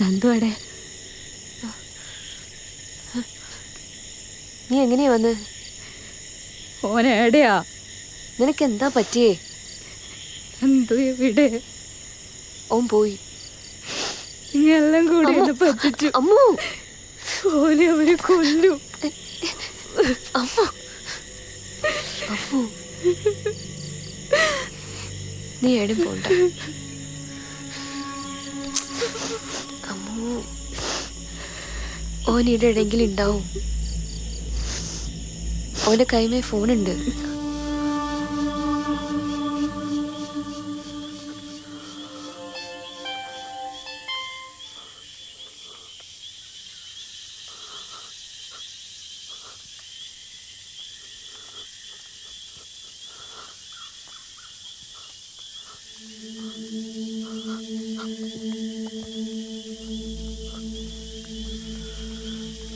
നന്ദു എടെ? നീ എങ്ങനെയാ വന്ന്? ഓനെടെയാ? നിനക്ക് എന്താ പറ്റിയേ? നന്ദു എവിടെ? ഓൻ പോയി. ഇങ്ങെല്ലാം കൂടി എന്നെ പറ്റിച്ചു. അമ്മു, ഓനെ അവര് കൊല്ലും. അമ്മു, അമ്മു, നീ എവിടെ പോണ്ട. അമ്മു, ഓൻ ഇവിടെ എവിടെയെങ്കിലും ഉണ്ടാവും. ഓന്റെ കൈമേ ഫോണുണ്ട്.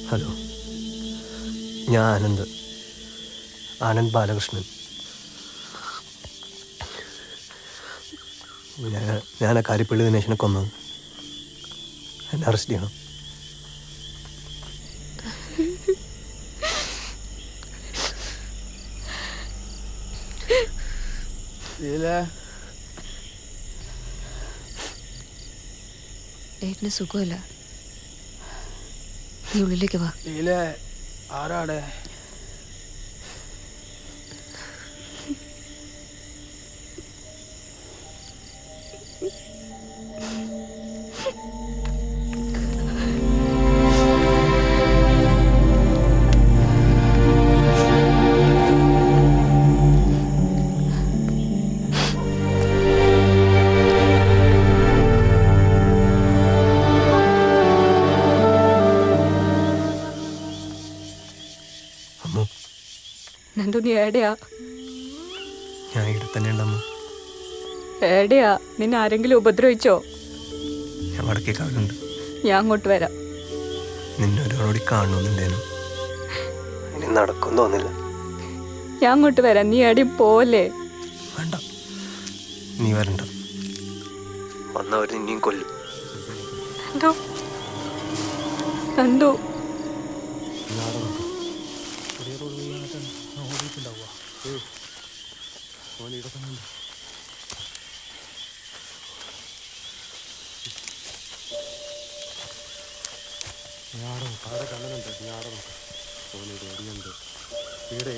ഹലോ, ഞാൻ ആനന്ദ് ബാലകൃഷ്ണൻ. ഞാൻ ആ കാരിപ്പള്ളി ദിനേശനെ കൊന്നത്. എന്നെ അറസ്റ്റ് ചെയ്യണം. ഏട്ടന് സുഖമല്ല. നീ ഉള്ളിലേക്ക് വാ. ആരാടെ? നന്ദു നീ എവിടെയാ? ഞാൻ ഇവിടെ തന്നെ ഉണ്ടമ്മ. എവിടെയാ? നിന്നെ ആരെങ്കിലും ഉപദ്രവിച്ചോ? ഞാൻ വടക്കേക്കാവിലുണ്ട്. ഞാൻ അങ്ങോട്ട് വരാം. നിന്നെ ഒരാളോടി കാണണമെന്നുണ്ടേനു. ഇനി നടക്കും തോന്നില്ല. ഞാൻ അങ്ങോട്ട് വരാം. നീ എവിടെയും പോലെ. വേണ്ട, നീ വരണ്ട. വന്നവർ നിന്നെയും കൊല്ലും. നന്ദു, നന്ദു. ഇവിടെ